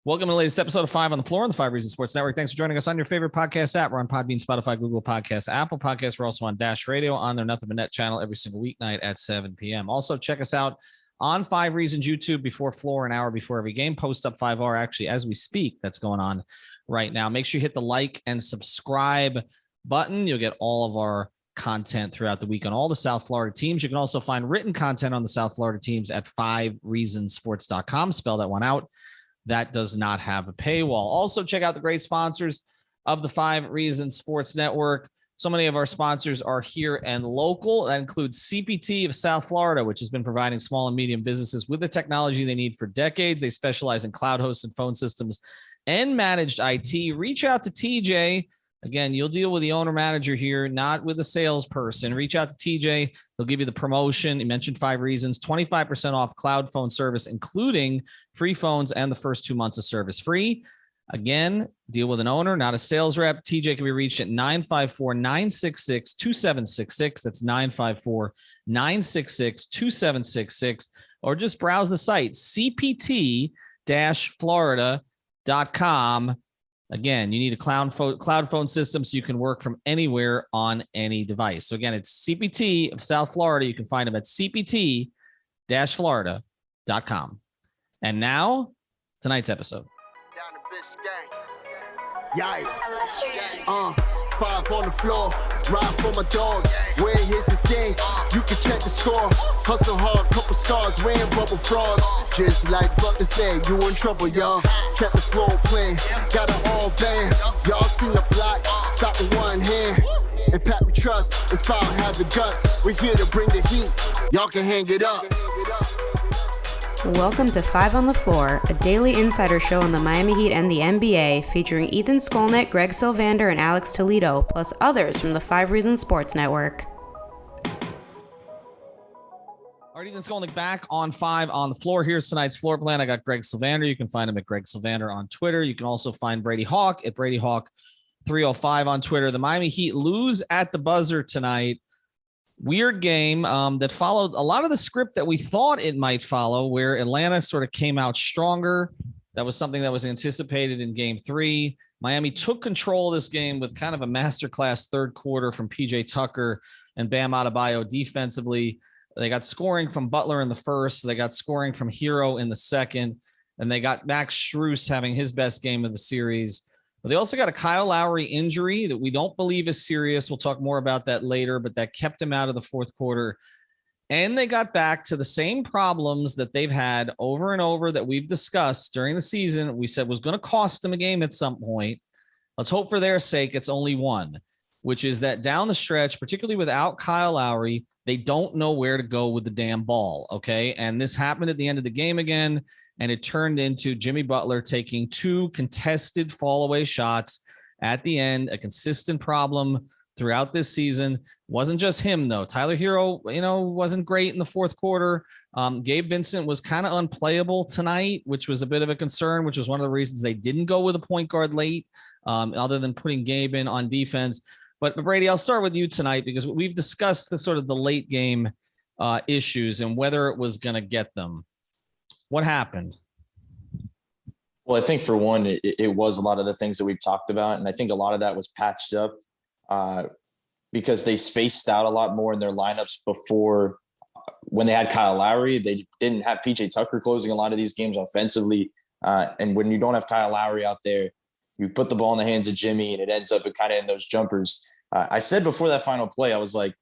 Welcome to the latest episode of 5 on the Floor on the 5 Reasons Sports Network. Thanks for joining us on your favorite podcast app. We're on Podbean, Spotify, Google Podcasts, Apple Podcasts. We're also on Dash Radio on their Nothing But Net channel every single weeknight at 7 p.m. Also, check us out on 5 Reasons YouTube before Floor, an hour before every game. Post up 5R actually as we speak. That's going on right now. Make sure you hit the like and subscribe button. You'll get all of our content throughout the week on all the South Florida teams. You can also find written content on the South Florida teams at 5reasonsports.com. Spell that one out. That does not have a paywall. Also, check out the great sponsors of the 5 Reasons Sports Network. So many of our sponsors are here and local. That includes CPT of South Florida, which has been providing small and medium businesses with the technology they need for decades. They specialize in cloud hosted phone systems and managed IT. Reach out to TJ. Again, you'll deal with the owner manager here, not with a salesperson. Reach out to TJ. He'll give you the promotion. He mentioned 5 Reasons, 25% off cloud phone service, including free phones and the first 2 months of service free. Again, deal with an owner, not a sales rep. TJ can be reached at 954-966-2766. That's 954-966-2766. Or just browse the site, cpt-florida.com. Again, you need a cloud phone system so you can work from anywhere on any device. So again, it's CPT of South Florida. You can find them at cpt-florida.com. And now, tonight's episode. Yeah. 5 on the floor, ride for my dogs. Where here's the thing, you can check the score. Hustle hard, couple scars, wearing bubble frogs. Just like Butler said, you in trouble, y'all. Kept the floor playing, got it all banned. Y'all seen the block, stop with one hand. And Pat we trust, it's power, have the guts. We're here to bring the heat, y'all can hang it up. Welcome to 5 on the Floor, a daily insider show on the Miami Heat and the NBA, featuring Ethan Skolnick, Greg Sylvander, and Alex Toledo, plus others from the 5 Reasons Sports Network. All right, Ethan Skolnick back on 5 on the Floor. Here's tonight's floor plan. I got Greg Sylvander. You can find him at Greg Sylvander on Twitter. You can also find Brady Hawk at Brady Hawk 305 on Twitter. The Miami Heat lose at the buzzer tonight. Weird game that followed a lot of the script that we thought it might follow, where Atlanta sort of came out stronger. That was something that was anticipated in game 3. Miami took control of this game with kind of a masterclass third quarter from PJ Tucker and Bam Adebayo defensively. They got scoring from Butler in the first. They got scoring from Hero in the second. And they got Max Strus having his best game of the series. But they also got a Kyle Lowry injury that we don't believe is serious. We'll talk more about that later, but that kept him out of the fourth quarter. And they got back to the same problems that they've had over and over that we've discussed during the season. We said was going to cost them a game at some point. Let's hope for their sake it's only one, which is that down the stretch, particularly without Kyle Lowry, they don't know where to go with the damn ball, okay? And this happened at the end of the game again, and it turned into Jimmy Butler taking 2 contested fall-away shots at the end, a consistent problem throughout this season. Wasn't just him, though. Tyler Hero, wasn't great in the fourth quarter. Gabe Vincent was kind of unplayable tonight, which was a bit of a concern, which was one of the reasons they didn't go with a point guard late, other than putting Gabe in on defense. But Brady, I'll start with you tonight because we've discussed the sort of the late game issues and whether it was going to get them. What happened? Well, I think for one, it was a lot of the things that we've talked about. And I think a lot of that was patched up because they spaced out a lot more in their lineups before when they had Kyle Lowry. They didn't have PJ Tucker closing a lot of these games offensively. And when you don't have Kyle Lowry out there, you put the ball in the hands of Jimmy and it ends up kind of in those jumpers. I said before that final play, I was like,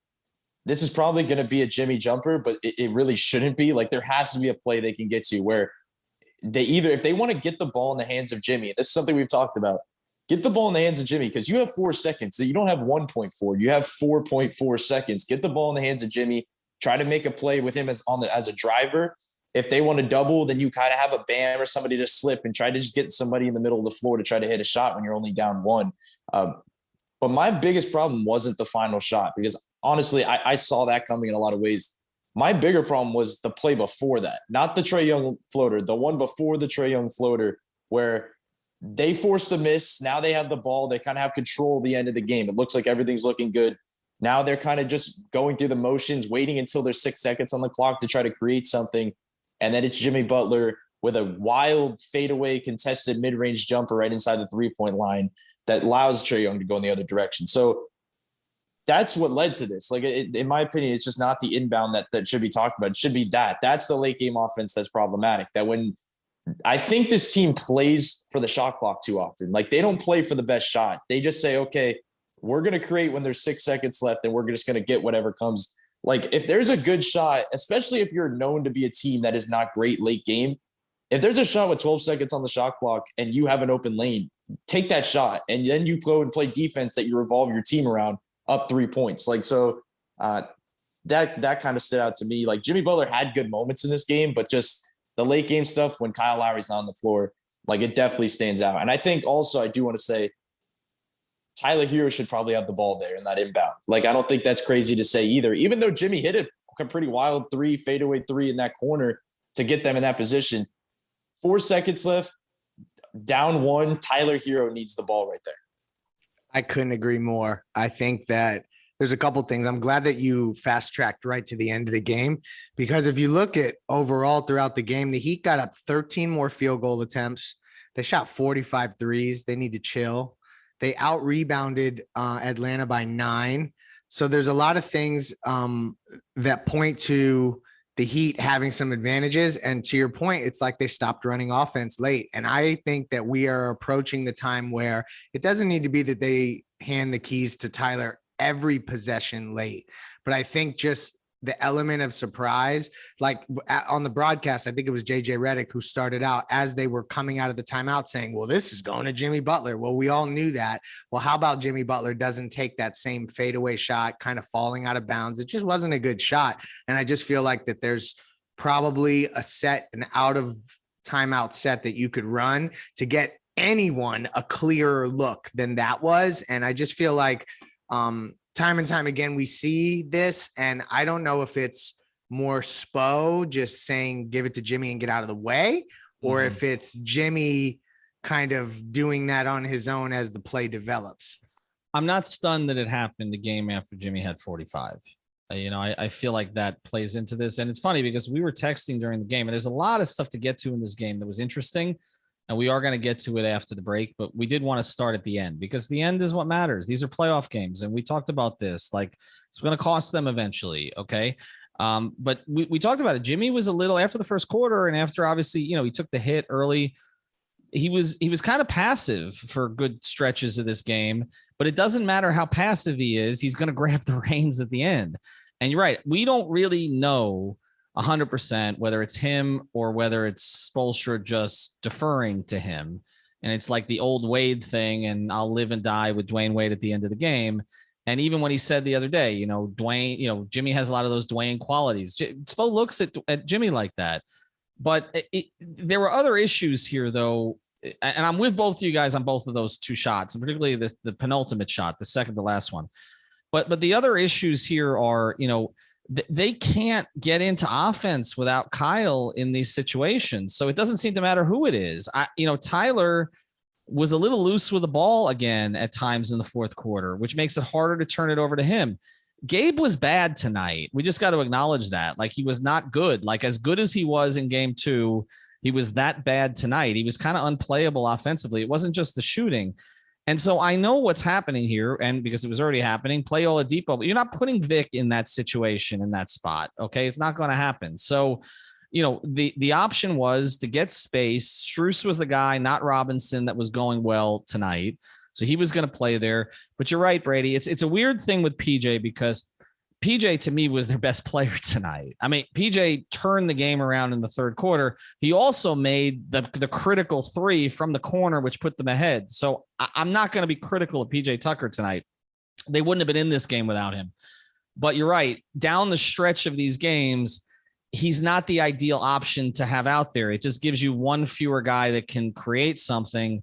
this is probably going to be a Jimmy jumper, but it really shouldn't be. Like, there has to be a play they can get to where they either, if they want to get the ball in the hands of Jimmy, and this is something we've talked about, get the ball in the hands of Jimmy because you have 4 seconds. So you don't have 1.4. You have 4.4 seconds. Get the ball in the hands of Jimmy. Try to make a play with him as a driver. If they want to double, then you kind of have a Bam or somebody to slip and try to just get somebody in the middle of the floor to try to hit a shot when you're only down 1. But my biggest problem wasn't the final shot because honestly, I saw that coming in a lot of ways. My bigger problem was the play before that, not the Trae Young floater, the one before the Trae Young floater where they forced a miss. Now they have the ball. They kind of have control of the end of the game. It looks like everything's looking good. Now they're kind of just going through the motions, waiting until there's 6 seconds on the clock to try to create something. And then it's Jimmy Butler with a wild fadeaway contested mid-range jumper right inside the 3-point line that allows Trae Young to go in the other direction. So that's what led to this. Like, in my opinion, it's just not the inbound that should be talked about. It should be that. That's the late game offense that's problematic. That when I think this team plays for the shot clock too often. Like, they don't play for the best shot. They just say, okay, we're going to create when there's 6 seconds left and we're just going to get whatever comes. Like, if there's a good shot, especially if you're known to be a team that is not great late game, if there's a shot with 12 seconds on the shot clock and you have an open lane, take that shot. And then you go and play defense that you revolve your team around up 3 points. Like, so that kind of stood out to me. Like, Jimmy Butler had good moments in this game, but just the late game stuff when Kyle Lowry's not on the floor, like, it definitely stands out. And I think also, I do want to say, Tyler Hero should probably have the ball there in that inbound. Like, I don't think that's crazy to say either, even though Jimmy hit a pretty wild fadeaway three in that corner to get them in that position. 4 seconds left, down 1, Tyler Hero needs the ball right there. I couldn't agree more. I think that there's a couple things. I'm glad that you fast tracked right to the end of the game, because if you look at overall throughout the game, the Heat got up 13 more field goal attempts. They shot 45 threes. They need to chill. They out rebounded Atlanta by 9. So there's a lot of things that point to the Heat having some advantages. And to your point, it's like they stopped running offense late. And I think that we are approaching the time where it doesn't need to be that they hand the keys to Tyler every possession late, but I think just the element of surprise, like on the broadcast, I think it was JJ Redick who started out as they were coming out of the timeout saying, well, this is going to Jimmy Butler. Well, we all knew that. Well, how about Jimmy Butler doesn't take that same fadeaway shot, kind of falling out of bounds? It just wasn't a good shot. And I just feel like that there's probably an out of timeout set that you could run to get anyone a clearer look than that was. And I just feel like, time and time again, we see this, and I don't know if it's more Spo just saying, give it to Jimmy and get out of the way, or if it's Jimmy kind of doing that on his own as the play develops. I'm not stunned that it happened the game after Jimmy had 45. I feel like that plays into this. And it's funny because we were texting during the game, and there's a lot of stuff to get to in this game that was interesting. And we are going to get to it after the break, but we did want to start at the end because the end is what matters. These are playoff games. And we talked about this, like it's going to cost them eventually. Okay. But we talked about it. Jimmy was a little after the first quarter. And after obviously, he took the hit early. He was kind of passive for good stretches of this game, but it doesn't matter how passive he is. He's going to grab the reins at the end. And you're right. We don't really know 100% whether it's him or whether it's Spoelstra just deferring to him. And it's like the old Wade thing, and I'll live and die with Dwayne Wade at the end of the game. And even when he said the other day, Dwayne, Jimmy has a lot of those Dwayne qualities. Spo looks at Jimmy like that. But there were other issues here, though. And I'm with both of you guys on both of those two shots, and particularly the penultimate shot, the second to last one. But the other issues here are, they can't get into offense without Kyle in these situations. So it doesn't seem to matter who it is. Tyler was a little loose with the ball again at times in the fourth quarter, which makes it harder to turn it over to him. Gabe was bad tonight. We just got to acknowledge that. Like, he was not good. Like, as good as he was in game 2, he was that bad tonight. He was kind of unplayable offensively. It wasn't just the shooting. And so I know what's happening here, and because it was already happening, play Oladipo, but you're not putting Vic in that situation, in that spot. Okay. It's not going to happen. So, the option was to get space. Strus was the guy, not Robinson, that was going well tonight. So he was going to play there, but you're right, Brady. It's a weird thing with PJ because PJ to me was their best player tonight. I mean, PJ turned the game around in the third quarter. He also made the critical 3 from the corner, which put them ahead. So I'm not going to be critical of PJ Tucker tonight. They wouldn't have been in this game without him. But you're right. Down the stretch of these games, he's not the ideal option to have out there. It just gives you one fewer guy that can create something.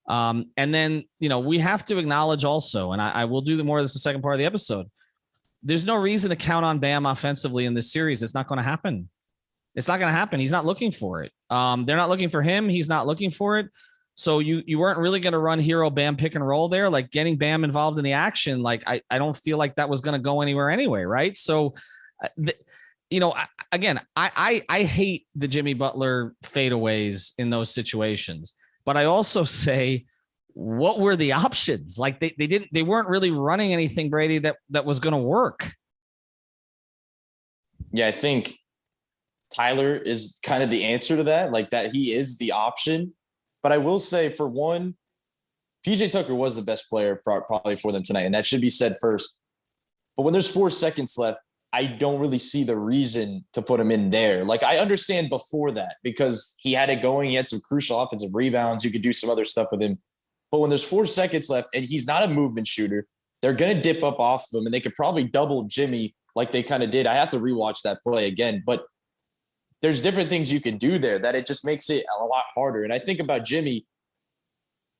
And then, we have to acknowledge also, and I will do more of this the second part of the episode, there's no reason to count on Bam offensively in this series. It's not going to happen. It's not going to happen. He's not looking for it. They're not looking for him. He's not looking for it. So you weren't really going to run Hero Bam pick and roll there, like getting Bam involved in the action. Like, I don't feel like that was going to go anywhere anyway. Right. So I hate the Jimmy Butler fadeaways in those situations, but I also say, what were the options? Like they weren't really running anything, Brady, that was going to work. Yeah, I think Tyler is kind of the answer to that, like that he is the option. But I will say, for one, PJ Tucker was the best player probably for them tonight, and that should be said first. But when there's 4 seconds left, I don't really see the reason to put him in there. Like, I understand before that because he had it going. He had some crucial offensive rebounds. You could do some other stuff with him. But when there's 4 seconds left and he's not a movement shooter, they're going to dip up off of him, and they could probably double Jimmy like they kind of did. I have to rewatch that play again, but there's different things you can do there that it just makes it a lot harder. And I think about Jimmy,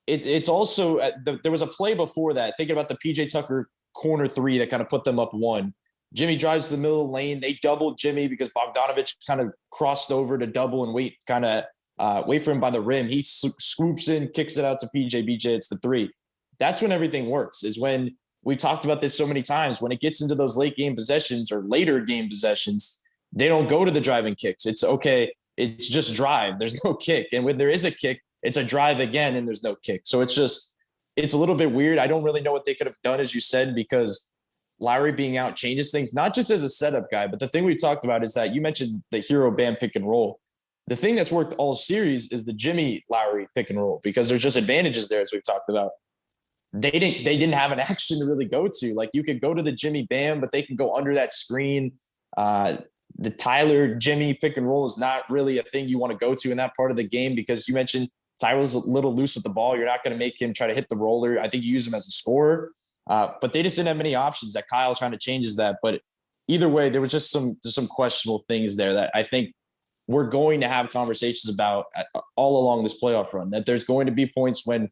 it's also there was a play before that, thinking about the PJ Tucker corner 3 that kind of put them up 1. Jimmy drives to the middle of the lane. They doubled Jimmy because Bogdanovich kind of crossed over to double and wait for him by the rim. He swoops in, kicks it out to PJ. BJ, it's the 3. That's when everything works, is when we talked about this so many times. When it gets into those late game possessions or later game possessions, they don't go to the driving kicks. It's okay. It's just drive. There's no kick. And when there is a kick, it's a drive again and there's no kick. So it's a little bit weird. I don't really know what they could have done, as you said, because Lowry being out changes things, not just as a setup guy, but the thing we talked about is that you mentioned the Hero Bam pick and roll. The thing that's worked all series is the Jimmy Lowry pick and roll, because there's just advantages there, as we've talked about. They didn't have an action to really go to. Like, you could go to the Jimmy Bam, but they can go under that screen. The Tyler Jimmy pick and roll is not really a thing you want to go to in that part of the game, because you mentioned Tyler's a little loose with the ball. You're not going to make him try to hit the roller. I think you use him as a scorer. But they just didn't have many options. That Kyle trying to changes that. But either way, there was just some questionable things there that I think we're going to have conversations about all along this playoff run. That there's going to be points when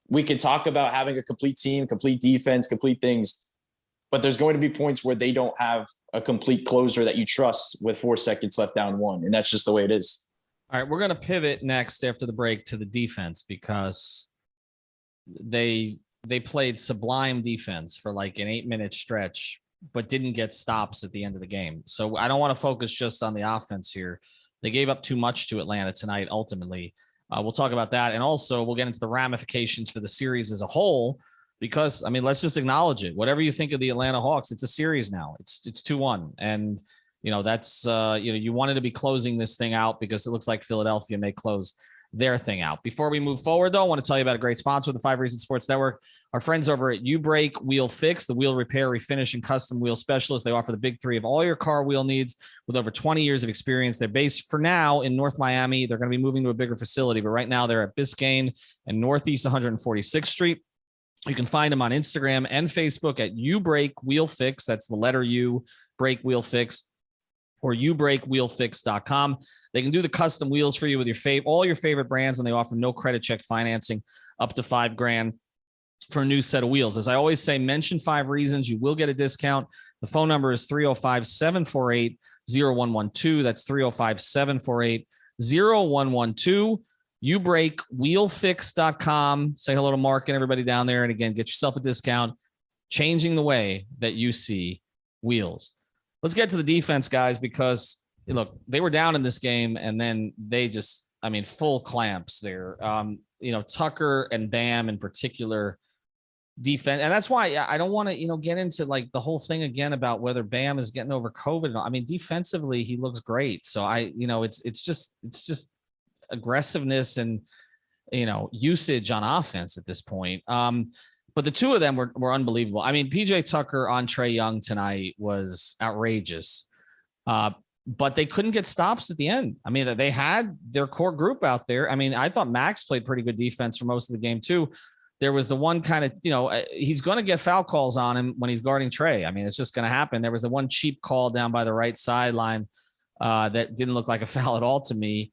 we can talk about having a complete team, complete defense, complete things, but there's going to be points where they don't have a complete closer that you trust with 4 seconds left down 1. And that's just the way it is. All right, we're going to pivot next after the break to the defense, because they played sublime defense for like an 8-minute stretch, but didn't get stops at the end of the game. So I don't want to focus just on the offense here. They gave up too much to Atlanta tonight, ultimately. We'll talk about that. And also we'll get into the ramifications for the series as a whole, because, I mean, let's just acknowledge it. Whatever you think of the Atlanta Hawks, it's a series now. It's 2-1. And, that's, you wanted to be closing this thing out, because it looks like Philadelphia may close their thing out. Before we move forward, though, I want to tell you about a great sponsor of the 5 Reasons Sports Network. Our friends over at U-Brake Wheel Fix, the wheel repair, refinish, and custom wheel specialist. They offer the big 3 of all your car wheel needs with over 20 years of experience. They're based for now in North Miami. They're going to be moving to a bigger facility, but right now they're at Biscayne and Northeast 146th Street. You can find them on Instagram and Facebook at U-Brake Wheel Fix. That's the letter U, Brake Wheel Fix, or ubrakewheelfix.com. They can do the custom wheels for you with all your favorite brands, and they offer no credit check financing up to $5,000 for a new set of wheels. As I always say, mention 5 Reasons. You will get a discount. The phone number is 305-748-0112. That's 305-748-0112. ubrakewheelfix.com. Say hello to Mark and everybody down there. And again, get yourself a discount, changing the way that you see wheels. Let's get to the defense, guys, because look, they were down in this game, and then they just, full clamps there. Tucker and Bam in particular, defense. And that's why I don't want to, get into like the whole thing again about whether Bam is getting over COVID. Defensively, he looks great. So it's just aggressiveness and, usage on offense at this point. But the two of them were unbelievable. PJ Tucker on Trae Young tonight was outrageous. But they couldn't get stops at the end. They had their core group out there. I thought Max played pretty good defense for most of the game too. There was the one kind of, he's going to get foul calls on him when he's guarding Trae. It's just going to happen. There was the one cheap call down by the right sideline that didn't look like a foul at all to me.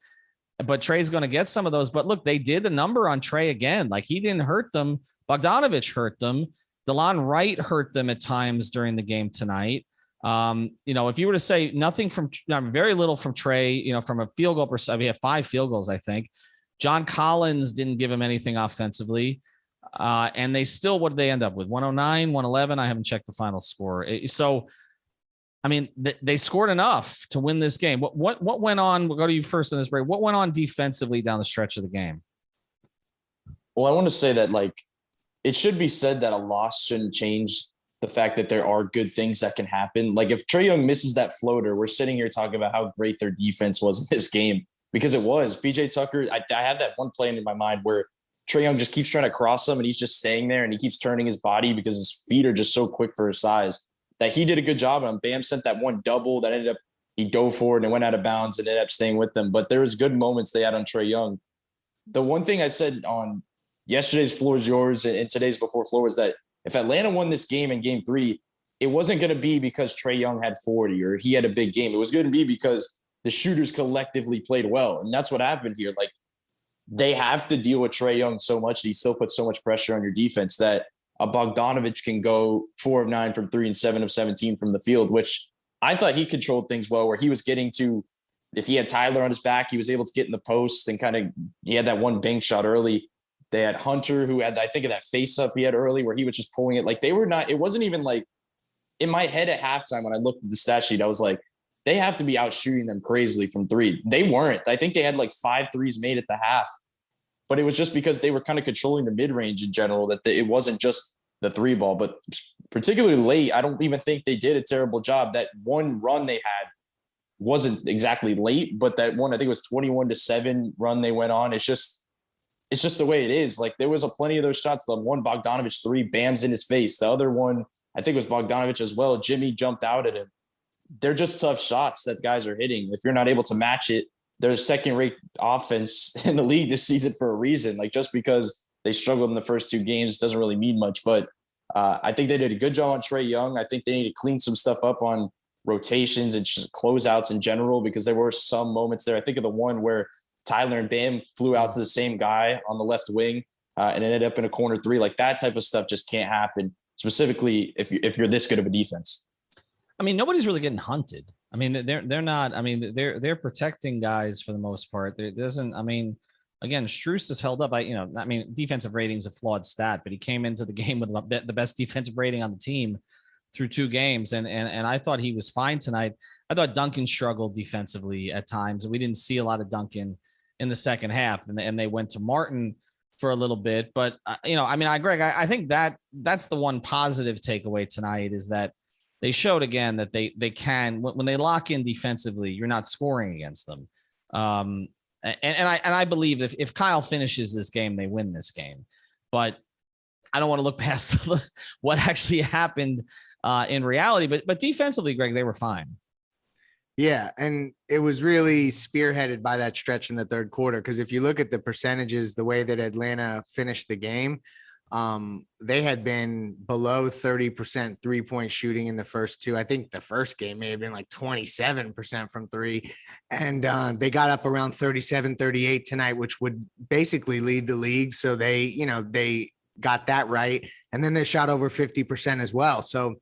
But Trae's going to get some of those. But look, they did the number on Trae again. Like, he didn't hurt them. Bogdanovich hurt them. DeLon Wright hurt them at times during the game tonight. If you were to say nothing from very little from Trae, from a field goal perspective, he had 5 field goals, I think. John Collins didn't give him anything offensively. And they still, what did they end up with? 109, 111. I haven't checked the final score. So I mean, they scored enough to win this game. What went on? We'll go to you first in this break. What went on defensively down the stretch of the game? Well, I want to say that like it should be said that a loss shouldn't change the fact that there are good things that can happen. Like if Trae Young misses that floater, we're sitting here talking about how great their defense was in this game because it was. PJ Tucker, I had that one play in my mind where Trae Young just keeps trying to cross him and he's just staying there and he keeps turning his body because his feet are just so quick for his size that he did a good job on him. Bam sent that one double that ended up, he dove forward and went out of bounds and ended up staying with them. But there was good moments they had on Trae Young. The one thing I said on yesterday's Floor is Yours and today's Before Floor was that if Atlanta won this game in game 3, it wasn't going to be because Trae Young had 40 or he had a big game. It was going to be because the shooters collectively played well. And that's what happened here. Like they have to deal with Trae Young so much. He still puts so much pressure on your defense that a Bogdanovich can go 4 of 9 from 3 and 7 of 17 from the field, which I thought he controlled things well, where he was getting to, if he had Tyler on his back, he was able to get in the post and kind of, he had that one bank shot early. They had Hunter who had, I think of that face up he had early where he was just pulling it. Like they were not, it wasn't even like in my head at halftime when I looked at the stat sheet, I was like, they have to be out shooting them crazily from 3. They weren't. I think they had like 5 threes made at the half, but it was just because they were kind of controlling the mid range in general, that it wasn't just the 3 ball, but particularly late. I don't even think they did a terrible job. That one run they had wasn't exactly late, but that one, I think it was 21-7 run they went on. It's just the way it is. Like there was plenty of those shots. The one Bogdanovich 3, Bam's in his face. The other one, I think it was Bogdanovich as well. Jimmy jumped out at him. They're just tough shots that guys are hitting. If you're not able to match it, they're a second-rate offense in the league this season for a reason. Like just because they struggled in the first 2 games doesn't really mean much. But I think they did a good job on Trae Young. I think they need to clean some stuff up on rotations and just closeouts in general, because there were some moments there. I think of the one where Tyler and Bam flew out to the same guy on the left wing and ended up in a corner 3. Like that type of stuff just can't happen, specifically if you're this good of a defense. I mean, nobody's really getting hunted. I mean, they're not. I mean, they're protecting guys for the most part. There doesn't. I mean, again, Strus is held up. I mean, defensive rating is a flawed stat, but he came into the game with the best defensive rating on the team through 2 games, and I thought he was fine tonight. I thought Duncan struggled defensively at times, and we didn't see a lot of Duncan in the second half, and they went to Martin for a little bit. But Greg, I think that's the one positive takeaway tonight is that they showed again that they can, when they lock in defensively, you're not scoring against them. And I believe if Kyle finishes this game, they win this game. But I don't want to look past what actually happened in reality. But defensively, Greg, they were fine. Yeah, and it was really spearheaded by that stretch in the third quarter, because if you look at the percentages, the way that Atlanta finished the game, they had been below 30% 3-point shooting in the first 2. I think the first game may have been like 27% from 3. And they got up around 37-38 tonight, which would basically lead the league. So they got that right. And then they shot over 50% as well. So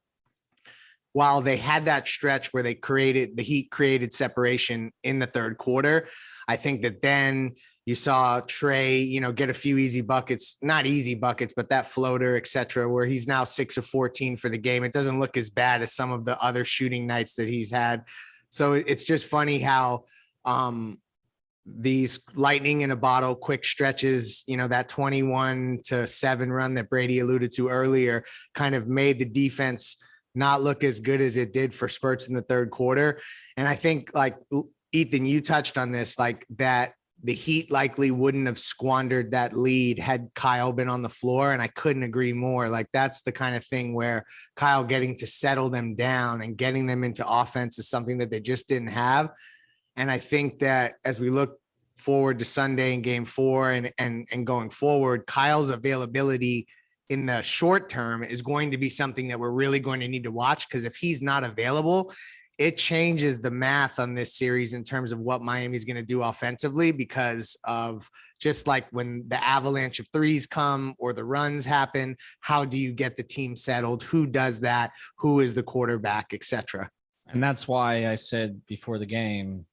while they had that stretch where the Heat created separation in the third quarter, I think that then you saw Trae, get a few easy buckets, not easy buckets, but that floater, et cetera, where he's now 6 of 14 for the game. It doesn't look as bad as some of the other shooting nights that he's had. So it's just funny how these lightning in a bottle, quick stretches, that 21-7 run that Brady alluded to earlier kind of made the defense not look as good as it did for spurts in the third quarter. And I think, like Ethan, you touched on this, like that the Heat likely wouldn't have squandered that lead had Kyle been on the floor. And I couldn't agree more. Like that's the kind of thing where Kyle getting to settle them down and getting them into offense is something that they just didn't have. And I think that as we look forward to Sunday in game 4 and going forward, Kyle's availability in the short term is going to be something that we're really going to need to watch, because if he's not available, it changes the math on this series in terms of what Miami's going to do offensively, because of just like when the avalanche of threes come or the runs happen, how do you get the team settled? Who does that? Who is the quarterback, et cetera? And that's why I said before the game,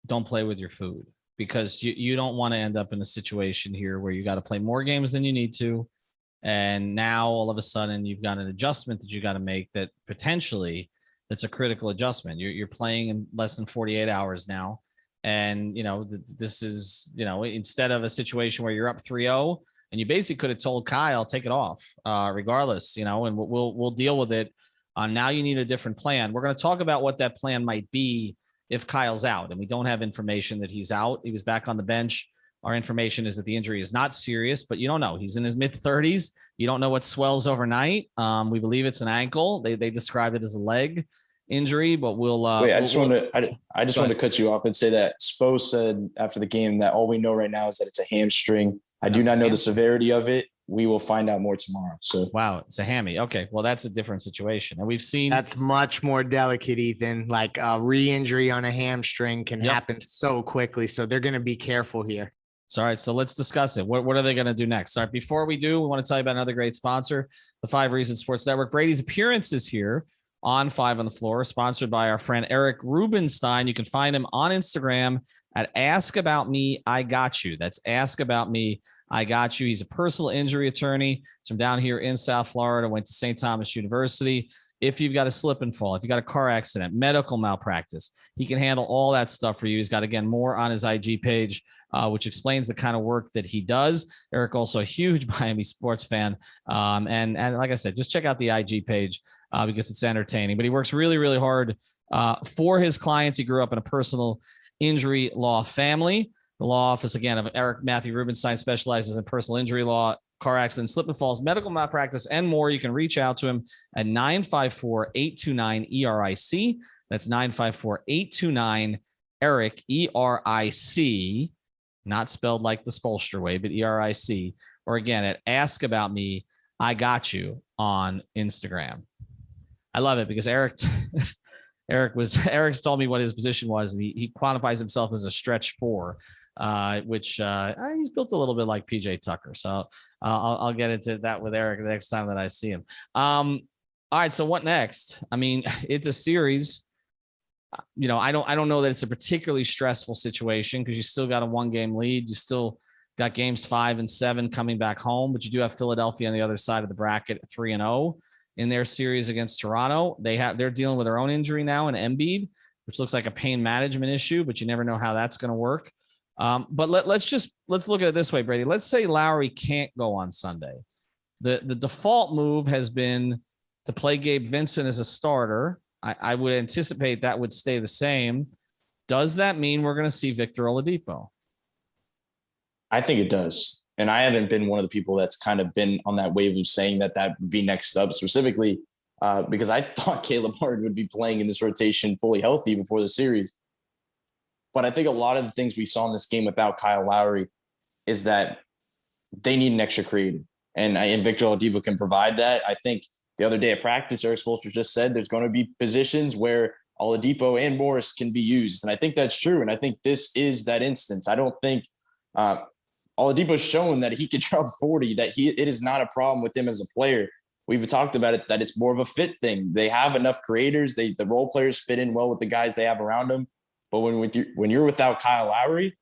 don't play with your food, because you don't want to end up in a situation here where you got to play more games than you need to. And now all of a sudden you've got an adjustment that you got to make that potentially that's a critical adjustment. You're playing in less than 48 hours now. And, this is, instead of a situation where you're up 3-0 and you basically could have told Kyle, take it off, regardless, and we'll deal with it. Now you need a different plan. We're going to talk about what that plan might be if Kyle's out, and we don't have information that he's out. He was back on the bench. Our information is that the injury is not serious, but you don't know. He's in his mid-30s. You don't know what swells overnight. We believe it's an ankle. They describe it as a leg injury, but we'll wait. I just want to cut you off and say that Spo said after the game that all we know right now is that it's a hamstring. I do not know the severity of it. We will find out more tomorrow. So wow, it's a hammy. Okay, well that's a different situation, and we've seen that's much more delicate, Ethan. Like a re-injury on a hamstring can happen so quickly, so they're going to be careful here. All right, so let's discuss it. What are they going to do next? All right, before we do, we want to tell you about another great sponsor, the 5 Reasons Sports Network. Brady's appearances here on 5 on the Floor, sponsored by our friend Eric Rubenstein. You can find him on Instagram at Ask About Me, I Got You. That's Ask About Me, I Got You. He's a personal injury attorney. He's from down here in South Florida, went to St. Thomas University. If you've got a slip and fall, if you got a car accident, medical malpractice, he can handle all that stuff for you. He's got, again, more on his IG page, which explains the kind of work that he does. Eric, also a huge Miami sports fan. And like I said, just check out the IG page because it's entertaining. But he works really, really hard for his clients. He grew up in a personal injury law family. The law office, again, of Eric Matthew Rubenstein specializes in personal injury law, car accidents, slip and falls, medical malpractice, and more. You can reach out to him at 954-829-ERIC. That's 954-829-ERIC, E-R-I-C, not spelled like the Spolster way, but E-R-I-C. Or again, at Ask About Me, I Got You on Instagram. I love it because Eric's told me what his position was. He quantifies himself as a stretch 4. Which he's built a little bit like PJ Tucker. So I'll get into that with Eric the next time that I see him. All right. So what next? I mean, it's a series. I don't know that it's a particularly stressful situation because you still got a 1-game lead. You still got games 5 and 7 coming back home, but you do have Philadelphia on the other side of the bracket at 3-0 in their series against Toronto. They're dealing with their own injury now in Embiid, which looks like a pain management issue, but you never know how that's going to work. But let's look at it this way, Brady. Let's say Lowry can't go on Sunday. The default move has been to play Gabe Vincent as a starter. I would anticipate that would stay the same. Does that mean we're going to see Victor Oladipo? I think it does. And I haven't been one of the people that's kind of been on that wave of saying that would be next up, specifically because I thought Caleb Martin would be playing in this rotation fully healthy before the series. But I think a lot of the things we saw in this game without Kyle Lowry is that they need an extra creative. And Victor Oladipo can provide that. I think the other day at practice, Eric Spoelstra just said there's going to be positions where Oladipo and Morris can be used. And I think that's true. And I think this is that instance. I don't think Oladipo's shown that he can drop 40, that it is not a problem with him as a player. We've talked about it, that it's more of a fit thing. They have enough creators. The role players fit in well with the guys they have around them. But when you're without Kyle Lowry,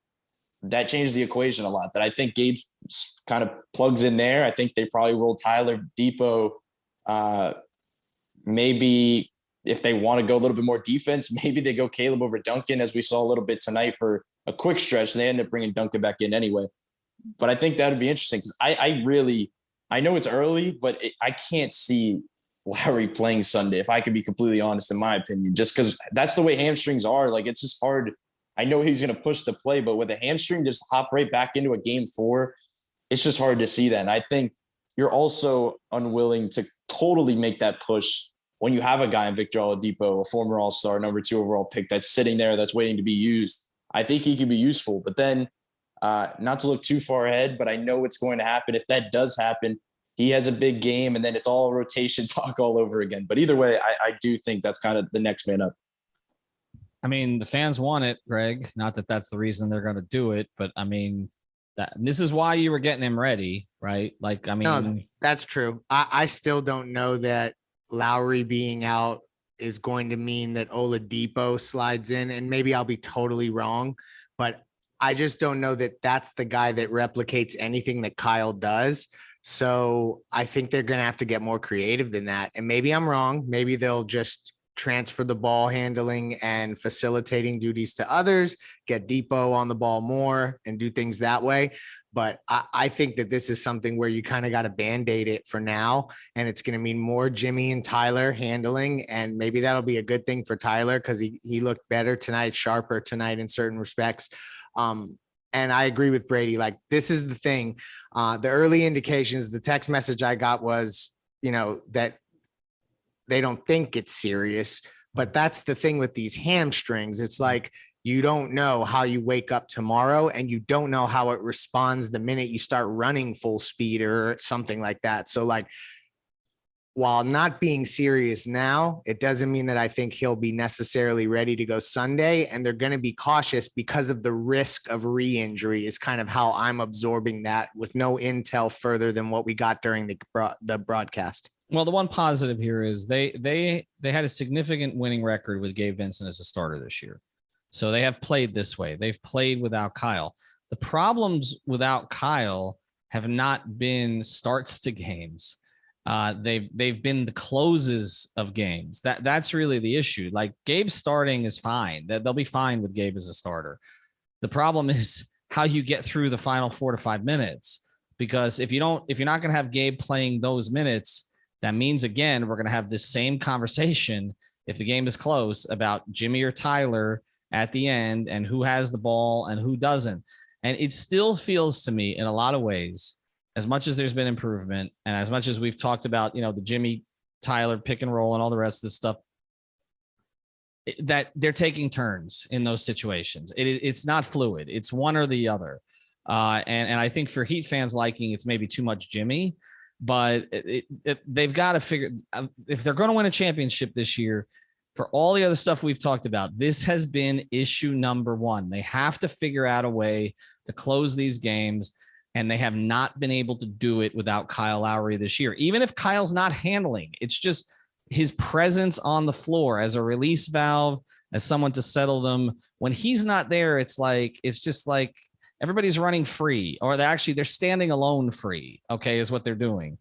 that changes the equation a lot. That I think Gabe kind of plugs in there. I think they probably roll Tyler Depot. Maybe if they want to go a little bit more defense, maybe they go Caleb over Duncan, as we saw a little bit tonight for a quick stretch. And they end up bringing Duncan back in anyway. But I think that would be interesting because I know it's early, but I can't see Lowry playing Sunday, if I could be completely honest, in my opinion, just because that's the way hamstrings are. Like, it's just hard. I know he's going to push the play, but with a hamstring, just hop right back into a game 4. It's just hard to see that. And I think you're also unwilling to totally make that push when you have a guy in Victor Oladipo, a former All-Star, number 2 overall pick, that's sitting there, that's waiting to be used. I think he can be useful, but then not to look too far ahead, but I know what's going to happen. If that does happen, he has a big game and then it's all rotation talk all over again. But either way, I do think that's kind of the next man up. I mean, the fans want it, Greg. Not that that's the reason they're going to do it, but I mean, this is why you were getting him ready, right? Like, I mean, no, that's true. I still don't know that Lowry being out is going to mean that Oladipo slides in, and maybe I'll be totally wrong, but I just don't know that that's the guy that replicates anything that Kyle does. So I think they're going to have to get more creative than that. And maybe I'm wrong. Maybe they'll just transfer the ball handling and facilitating duties to others, get Depot on the ball more and do things that way. But I think that this is something where you kind of got to band-aid it for now. And it's going to mean more Jimmy and Tyler handling. And maybe that'll be a good thing for Tyler because he looked better tonight, sharper tonight in certain respects. And I agree with Brady. Like, this is the thing. The early indications, the text message I got was, that they don't think it's serious. But that's the thing with these hamstrings. It's like, you don't know how you wake up tomorrow, and you don't know how it responds the minute you start running full speed or something like that. So, like, while not being serious now, it doesn't mean that I think he'll be necessarily ready to go Sunday, and they're going to be cautious because of the risk of re-injury is kind of how I'm absorbing that, with no intel further than what we got during the broadcast. Well, the one positive here is they had a significant winning record with Gabe Vincent as a starter this year. So they have played this way. They've played without Kyle. The problems without Kyle have not been starts to games. They've been the closes of games. That's really the issue. Like, Gabe starting is fine. They'll be fine with Gabe as a starter. The problem is how you get through the final 4 to 5 minutes, because if you're not going to have Gabe playing those minutes, that means, again, we're going to have this same conversation if the game is close about Jimmy or Tyler at the end and who has the ball and who doesn't. And it still feels to me, in a lot of ways, as much as there's been improvement and as much as we've talked about, the Jimmy Tyler pick and roll and all the rest of this stuff, that they're taking turns in those situations. It's not fluid. It's one or the other. And I think for Heat fans liking, it's maybe too much Jimmy, but they've got to figure, if they're going to win a championship this year, for all the other stuff we've talked about, this has been issue number one. They have to figure out a way to close these games, and they have not been able to do it without Kyle Lowry this year. Even if Kyle's not handling, it's just his presence on the floor as a release valve, as someone to settle them. When he's not there, it's just like everybody's running free, or they're standing alone free. Okay, is what they're doing.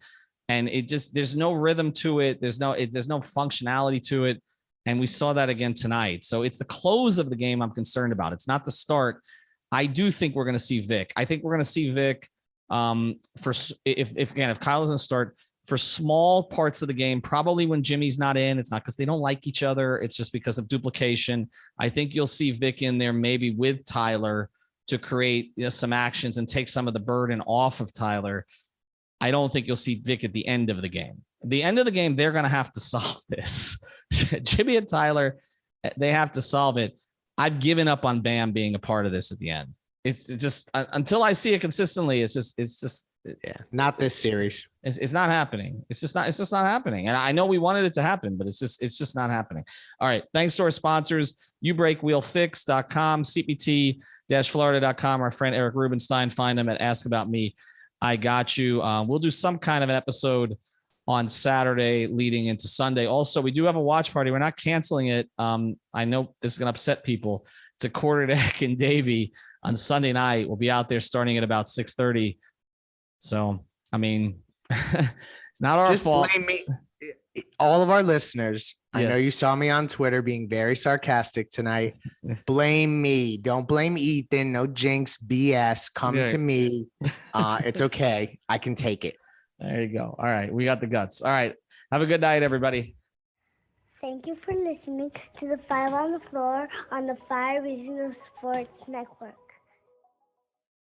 And there's no rhythm to it. There's no functionality to it. And we saw that again tonight. So it's the close of the game I'm concerned about. It's not the start. I do think we're going to see Vic. I think we're going to see Vic if Kyle doesn't start, for small parts of the game, probably when Jimmy's not in. It's not because they don't like each other. It's just because of duplication. I think you'll see Vic in there maybe with Tyler to create some actions and take some of the burden off of Tyler. I don't think you'll see Vic at the end of the game. At the end of the game, they're going to have to solve this. Jimmy and Tyler, they have to solve it. I've given up on Bam being a part of this at the end. It's just until I see it consistently. It's just not this series. It's not happening. It's just not happening. And I know we wanted it to happen, but it's just not happening. All right. Thanks to our sponsors, YouBreakWheelFix.com, CPT-Florida.com. Our friend Eric Rubenstein, find him at Ask About Me. I got you. We'll do some kind of an episode on Saturday leading into Sunday. Also, we do have a watch party. We're not canceling it. I know this is going to upset people. It's a quarter deck in Davie on Sunday night. We'll be out there starting at about 6:30. So, I mean, it's not our fault. Blame me. All of our listeners, Yes. I know you saw me on Twitter being very sarcastic tonight. Blame me. Don't blame Ethan. No jinx, BS. Come to me. It's okay. I can take it. There you go. All right. We got the guts. All right. Have a good night, everybody. Thank you for listening to the Five on the Floor on the Five Regional Sports Network.